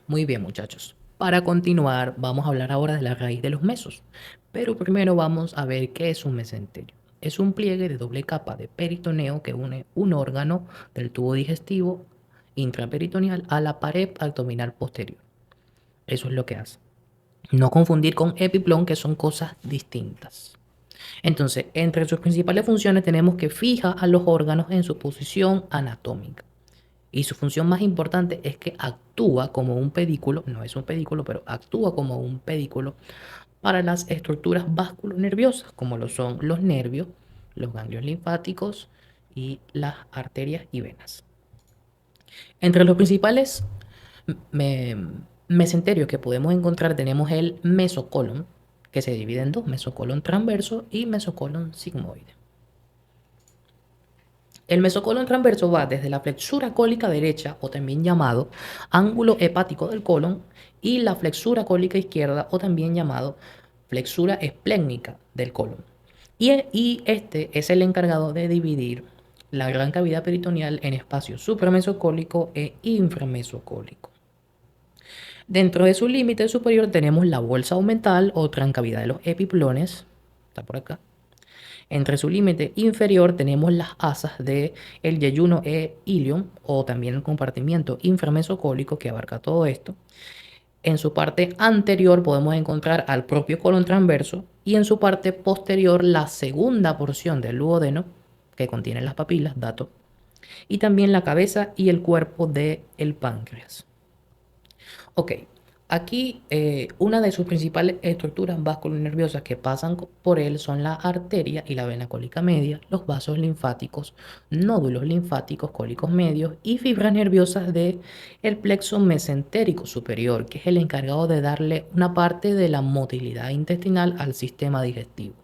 Muy bien, muchachos. Para continuar, vamos a hablar ahora de la raíz de los mesos. Pero primero vamos a ver qué es un mesenterio. Es un pliegue de doble capa de peritoneo que une un órgano del tubo digestivo intraperitoneal a la pared abdominal posterior. Eso es lo que hace. No confundir con epiplón, que son cosas distintas. Entonces, entre sus principales funciones tenemos que fija a los órganos en su posición anatómica. Y su función más importante es que actúa como un pedículo, no es un pedículo, pero actúa como un pedículo para las estructuras vasculonerviosas, como lo son los nervios, los ganglios linfáticos y las arterias y venas. Entre los principales me- mesenterios que podemos encontrar tenemos el mesocolon, que se divide en dos, mesocolon transverso y mesocolon sigmoide. El mesocolon transverso va desde la flexura cólica derecha, o también llamado ángulo hepático del colon, y la flexura cólica izquierda, o también llamado flexura esplénica del colon. Y este es el encargado de dividir la gran cavidad peritoneal en espacio supramesocólico e inframesocólico. Dentro de su límite superior tenemos la bolsa aumental o trancavidad de los epiplones, está por acá. Entre su límite inferior tenemos las asas de el yeyuno e ilion, o también el compartimiento inframesocólico que abarca todo esto. En su parte anterior podemos encontrar al propio colon transverso y en su parte posterior la segunda porción del duodeno que contiene las papilas, dato, y también la cabeza y el cuerpo del páncreas. Ok, aquí una de sus principales estructuras vasculonerviosas que pasan por él son la arteria y la vena cólica media, los vasos linfáticos, nódulos linfáticos cólicos medios y fibras nerviosas del plexo mesentérico superior, que es el encargado de darle una parte de la motilidad intestinal al sistema digestivo.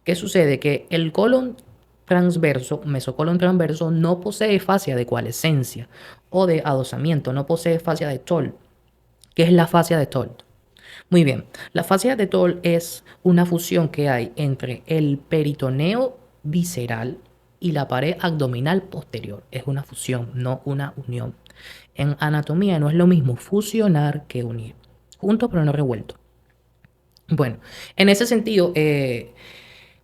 ¿Qué sucede? Que el colon transverso, mesocolon transverso, no posee fascia de coalescencia o de adosamiento, no posee fascia de Toll. ¿Qué es la fascia de Toll? Muy bien, la fascia de Toll es una fusión que hay entre el peritoneo visceral y la pared abdominal posterior. Es una fusión, no una unión. En anatomía no es lo mismo fusionar que unir. Juntos pero no revueltos. Bueno, en ese sentido,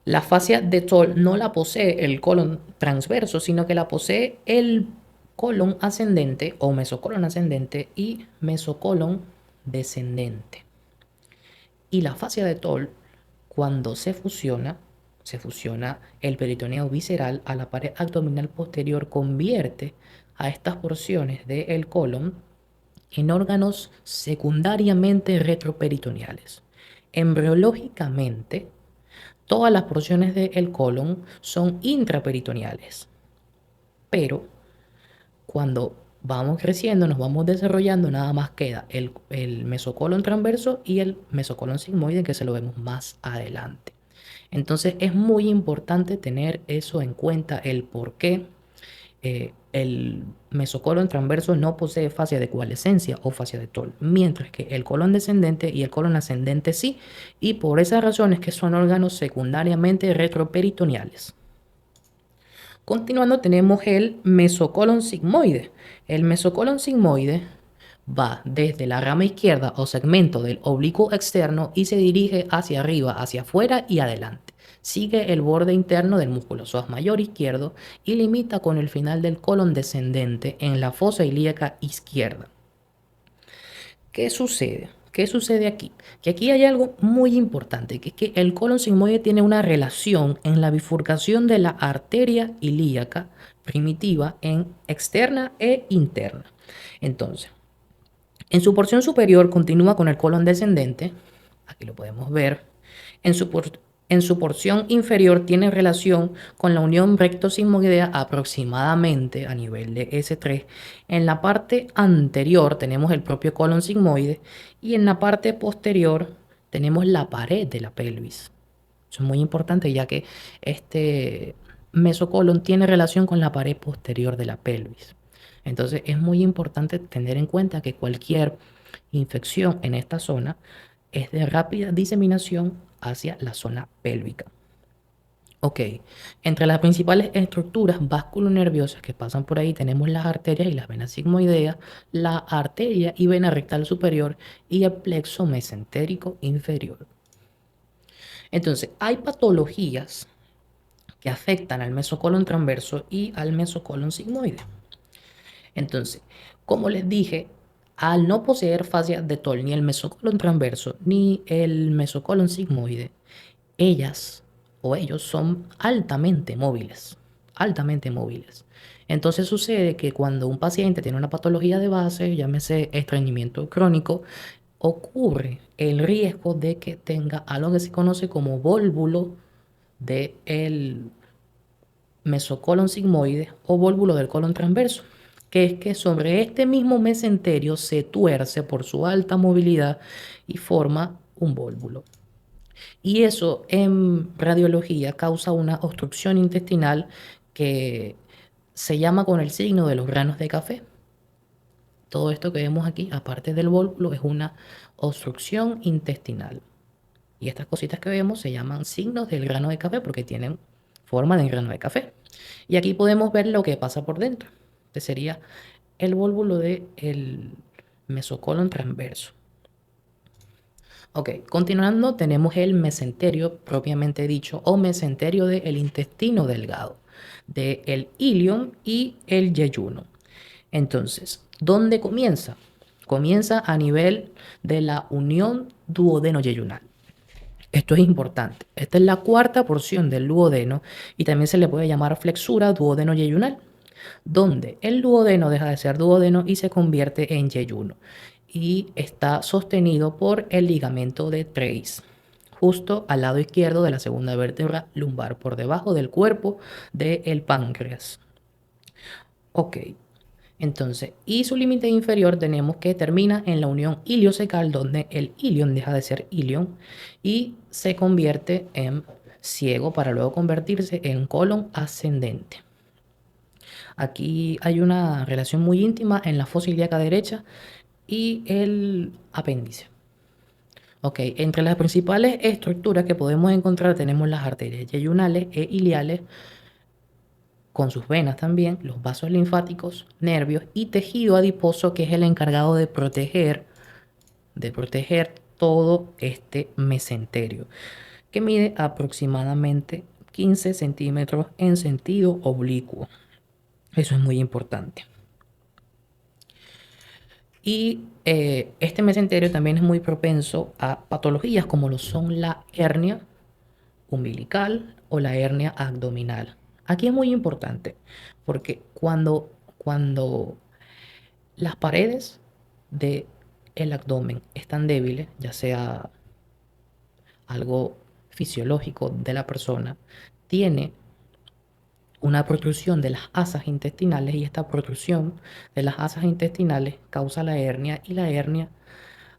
la fascia de Toll no la posee el colon transverso, sino que la posee el colon ascendente o mesocolon ascendente y mesocolon descendente. Y la fascia de Toll, cuando se fusiona el peritoneo visceral a la pared abdominal posterior, convierte a estas porciones del colon en órganos secundariamente retroperitoneales. Embriológicamente, todas las porciones del colon son intraperitoneales, pero cuando vamos creciendo, nos vamos desarrollando, nada más queda el mesocolon transverso y el mesocolon sigmoide, que se lo vemos más adelante. Entonces es muy importante tener eso en cuenta, el por qué el mesocolon transverso no posee fascia de coalescencia o fascia de Toll, mientras que el colon descendente y el colon ascendente sí, y por esa razón es que son órganos secundariamente retroperitoneales. Continuando tenemos el mesocolon sigmoide. El mesocolon sigmoide va desde la rama izquierda o segmento del oblicuo externo y se dirige hacia arriba, hacia afuera y adelante. Sigue el borde interno del músculo psoas mayor izquierdo y limita con el final del colon descendente en la fosa ilíaca izquierda. ¿Qué sucede? ¿Qué sucede aquí? Que aquí hay algo muy importante, que es que el colon sigmoide tiene una relación en la bifurcación de la arteria ilíaca primitiva en externa e interna. Entonces, en su porción superior continúa con el colon descendente, aquí lo podemos ver. En su, en su porción inferior tiene relación con la unión recto-sigmoidea aproximadamente a nivel de S3. En la parte anterior tenemos el propio colon sigmoide y en la parte posterior tenemos la pared de la pelvis. Eso es muy importante ya que este mesocolon tiene relación con la pared posterior de la pelvis. Entonces es muy importante tener en cuenta que cualquier infección en esta zona es de rápida diseminación hacia la zona pélvica. Ok, entre las principales estructuras vasculonerviosas que pasan por ahí tenemos las arterias y las venas sigmoideas, la arteria y vena rectal superior y el plexo mesentérico inferior. Entonces, hay patologías que afectan al mesocolon transverso y al mesocolon sigmoide. Entonces, como les dije, al no poseer fascia de Toll ni el mesocolon transverso ni el mesocolon sigmoide, ellas o ellos son altamente móviles, altamente móviles. Entonces sucede que cuando un paciente tiene una patología de base, llámese estreñimiento crónico, ocurre el riesgo de que tenga algo que se conoce como vólvulo del mesocolon sigmoide o vólvulo del colon transverso, que es que sobre este mismo mesenterio se tuerce por su alta movilidad y forma un vólvulo. Y eso en radiología causa una obstrucción intestinal que se llama con el signo de los granos de café. Todo esto que vemos aquí, aparte del vólvulo, es una obstrucción intestinal. Y estas cositas que vemos se llaman signos del grano de café porque tienen forma de grano de café. Y aquí podemos ver lo que pasa por dentro. Este sería el vólvulo del mesocolon transverso. Ok, continuando tenemos el mesenterio propiamente dicho o mesenterio del intestino delgado, del ilion y el yeyuno. Entonces, ¿dónde comienza? Comienza a nivel de la unión duodeno-yeyunal. Esto es importante. Esta es la cuarta porción del duodeno y también se le puede llamar flexura duodeno-yeyunal, donde el duodeno deja de ser duodeno y se convierte en yeyuno y está sostenido por el ligamento de Treis, justo al lado izquierdo de la segunda vértebra lumbar, por debajo del cuerpo del páncreas. Ok, entonces, y su límite inferior tenemos que termina en la unión iliocecal, donde el ilion deja de ser ilion y se convierte en ciego para luego convertirse en colon ascendente. Aquí hay una relación muy íntima en la fosa ilíaca derecha y el apéndice. Ok, entre las principales estructuras que podemos encontrar tenemos las arterias yeyunales e iliales con sus venas también, los vasos linfáticos, nervios y tejido adiposo que es el encargado de proteger todo este mesenterio, que mide aproximadamente 15 centímetros en sentido oblicuo. Eso es muy importante. Y este mesenterio también es muy propenso a patologías como lo son la hernia umbilical o la hernia abdominal. Aquí es muy importante porque cuando las paredes del abdomen están débiles, ya sea algo fisiológico de la persona, tiene una protrusión de las asas intestinales y esta protrusión de las asas intestinales causa la hernia y la hernia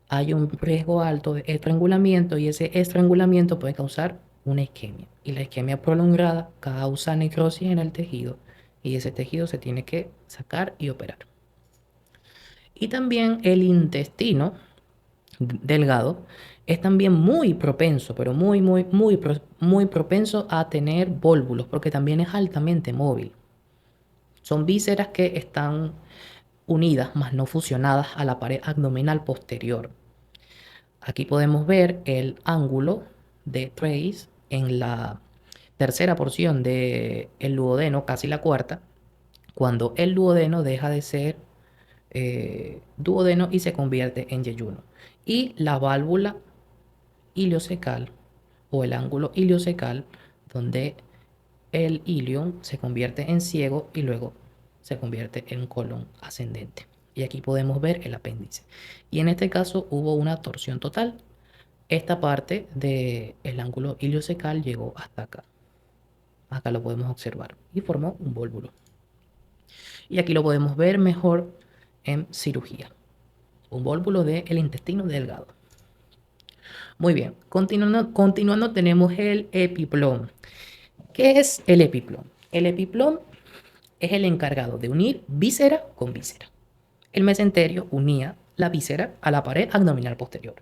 hay un riesgo alto de estrangulamiento y ese estrangulamiento puede causar una isquemia y la isquemia prolongada causa necrosis en el tejido y ese tejido se tiene que sacar y operar. Y también el intestino delgado es también muy propenso, pero muy propenso a tener vólvulos porque también es altamente móvil. Son vísceras que están unidas, mas no fusionadas a la pared abdominal posterior. Aquí podemos ver el ángulo de Trace en la tercera porción del duodeno, casi la cuarta, cuando el duodeno deja de ser duodeno y se convierte en yeyuno. Y la válvula iliocecal o el ángulo iliocecal, donde el ilion se convierte en ciego y luego se convierte en colon ascendente. Y aquí podemos ver el apéndice. Y en este caso hubo una torsión total. Esta parte del ángulo iliocecal llegó hasta acá. Acá lo podemos observar y formó un vólvulo. Y aquí lo podemos ver mejor en cirugía. Un vólvulo del intestino delgado. Muy bien, continuando tenemos el epiplón. ¿Qué es el epiplón? El epiplón es el encargado de unir víscera con víscera. El mesenterio unía la víscera a la pared abdominal posterior.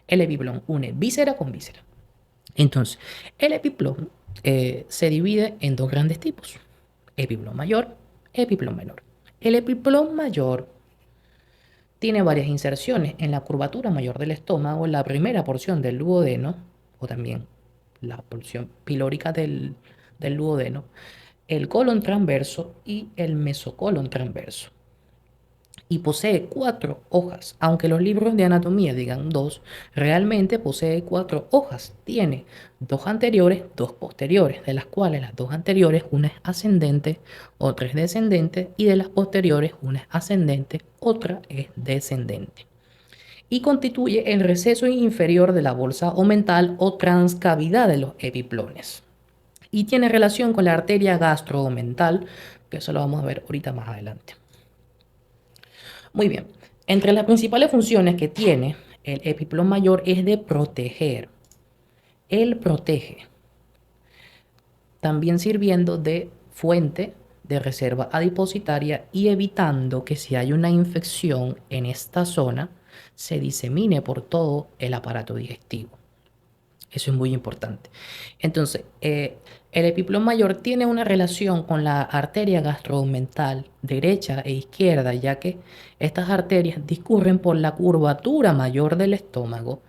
El epiplón une víscera con víscera. Entonces, el epiplón se divide en dos grandes tipos: epiplom mayor, epiplom menor. El epiplom mayor tiene varias inserciones en la curvatura mayor del estómago, la primera porción del duodeno, o también la porción pilórica del duodeno, el colon transverso y el mesocolon transverso. Y posee 4 hojas. Aunque los libros de anatomía digan 2, realmente posee 4 hojas. Tiene 2 anteriores, 2 posteriores, de las cuales las 2 anteriores, una es ascendente, otra es descendente, y de las posteriores, una es ascendente, otra es descendente. Y constituye el receso inferior de la bolsa omental o transcavidad de los epiplones. Y tiene relación con la arteria gastroomental, que eso lo vamos a ver ahorita más adelante. Muy bien. Entre las principales funciones que tiene el epiplom mayor es de proteger. Él protege, también sirviendo de fuente de reserva adipositaria y evitando que si hay una infección en esta zona se disemine por todo el aparato digestivo. Eso es muy importante. Entonces, el epiplom mayor tiene una relación con la arteria gastromental derecha e izquierda, ya que estas arterias discurren por la curvatura mayor del estómago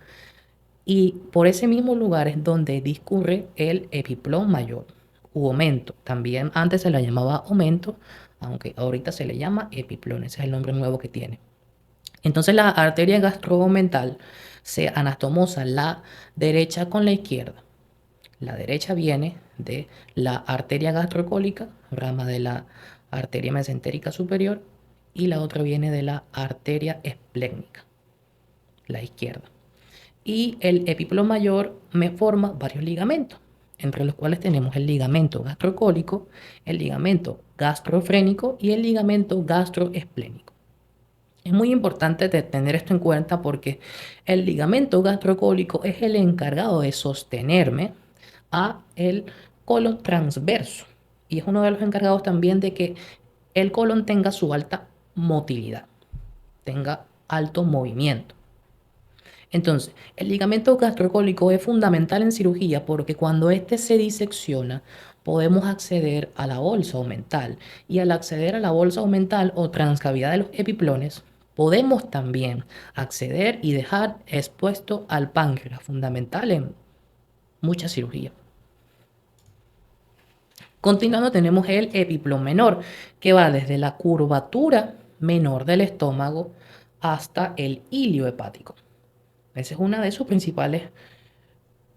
y por ese mismo lugar es donde discurre el epiplom mayor u aumento. También antes se la llamaba aumento, aunque ahorita se le llama epiplom. Ese es el nombre nuevo que tiene. Entonces la arteria gastromental se anastomosa la derecha con la izquierda. La derecha viene de la arteria gastrocólica, rama de la arteria mesentérica superior, y la otra viene de la arteria esplénica, la izquierda. Y el epiplom mayor me forma varios ligamentos, entre los cuales tenemos el ligamento gastrocólico, el ligamento gastrofrénico y el ligamento gastroesplénico. Es muy importante tener esto en cuenta porque el ligamento gastrocólico es el encargado de sostenerme a el colon transverso y es uno de los encargados también de que el colon tenga su alta motilidad, tenga alto movimiento. Entonces, el ligamento gastrocólico es fundamental en cirugía porque cuando este se disecciona, podemos acceder a la bolsa omental. Y al acceder a la bolsa omental o transcavidad de los epiplones, podemos también acceder y dejar expuesto al páncreas, fundamental en muchas cirugías. Continuando, tenemos el epiplom menor, que va desde la curvatura menor del estómago hasta el ilio hepático. Esa es una de sus principales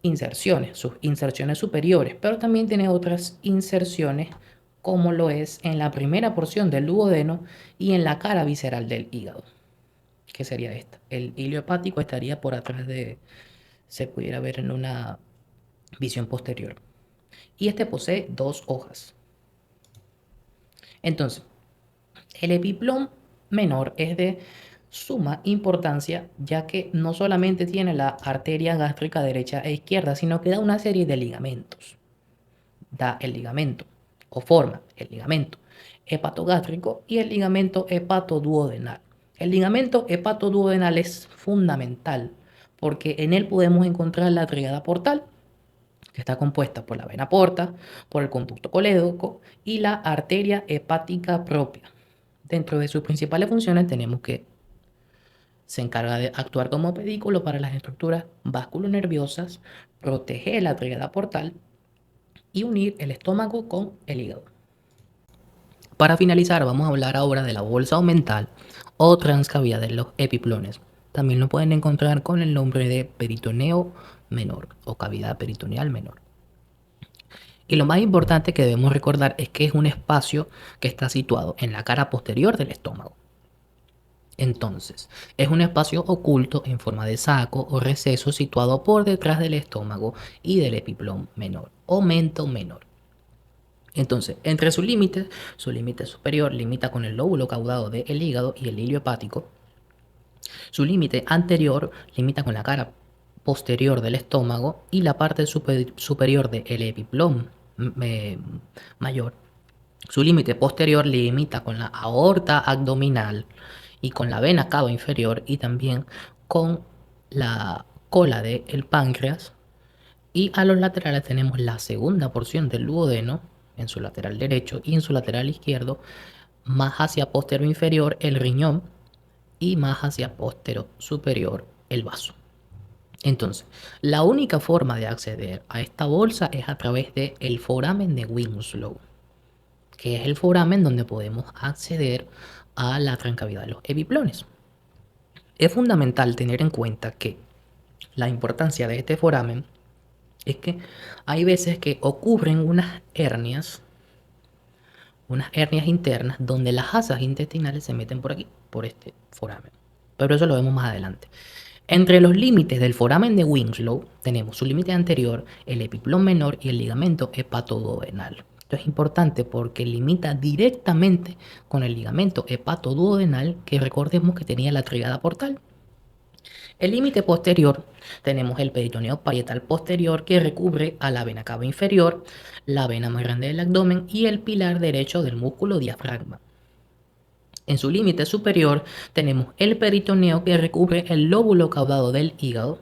inserciones, sus inserciones superiores, pero también tiene otras inserciones como lo es en la primera porción del duodeno y en la cara visceral del hígado. ¿Qué sería esta? El ilio hepático estaría por atrás se pudiera ver en una visión posterior. Y este posee 2 hojas. Entonces, el epiplom menor es de suma importancia, ya que no solamente tiene la arteria gástrica derecha e izquierda, sino que da una serie de ligamentos. Da el ligamento, o forma el ligamento hepatogástrico y el ligamento hepatoduodenal. El ligamento hepatoduodenal es fundamental porque en él podemos encontrar la tríada portal, que está compuesta por la vena porta, por el conducto colédoco y la arteria hepática propia. Dentro de sus principales funciones tenemos que se encarga de actuar como pedículo para las estructuras vasculonerviosas, proteger la tríada portal y unir el estómago con el hígado. Para finalizar, vamos a hablar ahora de la bolsa omental o transcavidad de los epiplones. También lo pueden encontrar con el nombre de peritoneo menor o cavidad peritoneal menor. Y lo más importante que debemos recordar es que es un espacio que está situado en la cara posterior del estómago. Entonces, es un espacio oculto en forma de saco o receso situado por detrás del estómago y del epiplom menor o mento menor. Entonces, entre sus límites, su límite superior limita con el lóbulo caudado del hígado y el hilio hepático. Su límite anterior limita con la cara posterior del estómago y la parte superior del epiplom mayor. Su límite posterior limita con la aorta abdominal y con la vena cava inferior y también con la cola del páncreas Y a los laterales tenemos la segunda porción del duodeno en su lateral derecho y en su lateral izquierdo, más hacia posterior inferior el riñón y más hacia posterior superior el vaso. Entonces, la única forma de acceder a esta bolsa es a través del foramen de Winslow, que es el foramen donde podemos acceder a la trancavidad de los epiplones. Es fundamental tener en cuenta que la importancia de este foramen es que hay veces que ocurren unas hernias internas donde las asas intestinales se meten por aquí, por este foramen. Pero eso lo vemos más adelante. Entre los límites del foramen de Winslow tenemos su límite anterior, el epiplón menor y el ligamento hepatoduodenal. Esto es importante porque limita directamente con el ligamento hepatoduodenal, que recordemos que tenía la tríada portal. El límite posterior tenemos el peritoneo parietal posterior, que recubre a la vena cava inferior, la vena más grande del abdomen y el pilar derecho del músculo diafragma. En su límite superior tenemos el peritoneo, que recubre el lóbulo caudado del hígado,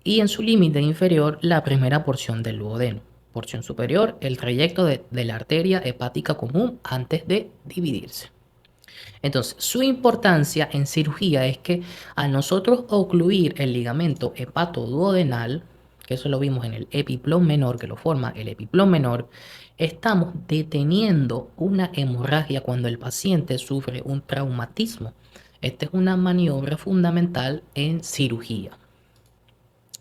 y en su límite inferior la primera porción del duodeno. Porción superior, el trayecto de la arteria hepática común antes de dividirse. Entonces, su importancia en cirugía es que al nosotros ocluir el ligamento hepatoduodenal, que eso lo vimos en el epiplón menor, que lo forma el epiplón menor, estamos deteniendo una hemorragia cuando el paciente sufre un traumatismo. Esta es una maniobra fundamental en cirugía.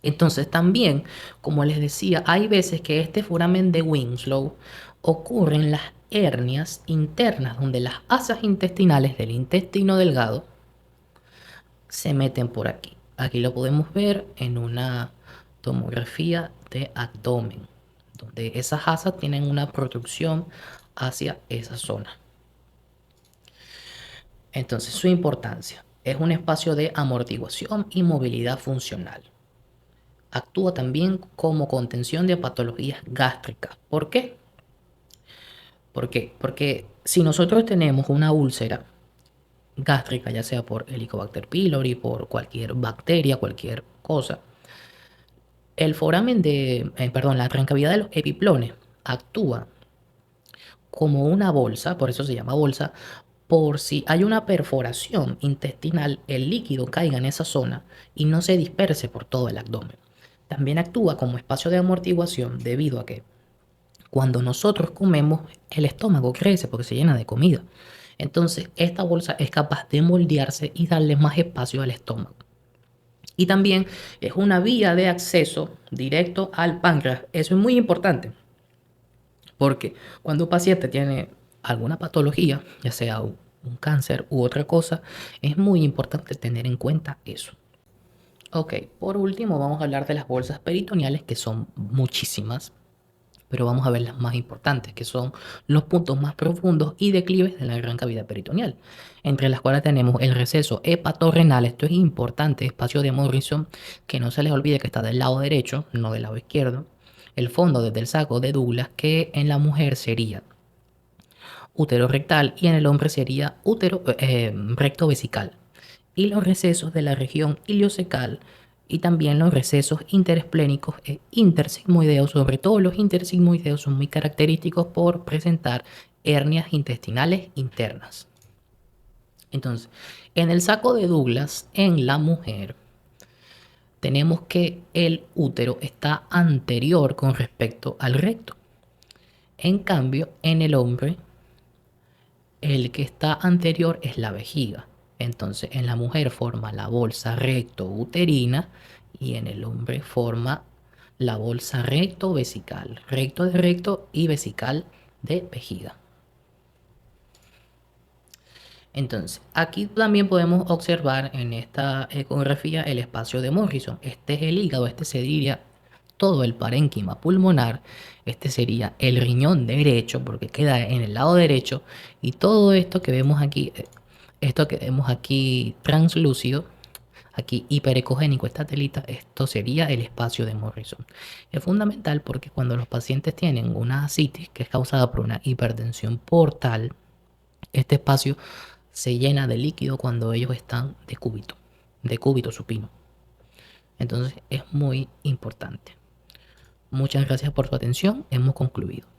Entonces también, como les decía, hay veces que este foramen de Winslow ocurren las hernias internas, donde las asas intestinales del intestino delgado se meten por aquí. Aquí lo podemos ver en una tomografía de abdomen, donde esas asas tienen una protrusión hacia esa zona. Entonces, su importancia es un espacio de amortiguación y movilidad funcional. Actúa también como contención de patologías gástricas. ¿Por qué? Porque si nosotros tenemos una úlcera gástrica, ya sea por Helicobacter pylori, por cualquier bacteria, cualquier cosa, el foramen la trancavidad de los epiplones actúa como una bolsa, por eso se llama bolsa, por si hay una perforación intestinal, el líquido caiga en esa zona y no se disperse por todo el abdomen. También actúa como espacio de amortiguación debido a que cuando nosotros comemos, el estómago crece porque se llena de comida. Entonces, esta bolsa es capaz de moldearse y darle más espacio al estómago. Y también es una vía de acceso directo al páncreas. Eso es muy importante, porque cuando un paciente tiene alguna patología, ya sea un cáncer u otra cosa, es muy importante tener en cuenta eso. Ok, por último vamos a hablar de las bolsas peritoneales, que son muchísimas, pero vamos a ver las más importantes, que son los puntos más profundos y declives de la gran cavidad peritoneal, entre las cuales tenemos el receso hepatorrenal. Esto es importante, espacio de Morrison, que no se les olvide que está del lado derecho, no del lado izquierdo. El fondo desde el saco de Douglas, que en la mujer sería útero rectal y en el hombre sería recto vesical. Y los recesos de la región iliocecal y también los recesos interesplénicos e intersigmoideos, sobre todo los intersigmoideos, son muy característicos por presentar hernias intestinales internas. Entonces, en el saco de Douglas, en la mujer, tenemos que el útero está anterior con respecto al recto. En cambio, en el hombre, el que está anterior es la vejiga. Entonces, en la mujer forma la bolsa recto-uterina y en el hombre forma la bolsa recto-vesical. Recto de recto y vesical de vejiga. Entonces, aquí también podemos observar en esta ecografía el espacio de Morrison. Este es el hígado, este sería todo el parénquima pulmonar, este sería el riñón derecho porque queda en el lado derecho, y todo esto que vemos aquí translúcido, aquí hiperecogénico, esta telita, esto sería el espacio de Morrison. Es fundamental porque cuando los pacientes tienen una ascitis que es causada por una hipertensión portal, este espacio se llena de líquido cuando ellos están de cúbito supino. Entonces es muy importante. Muchas gracias por su atención. Hemos concluido.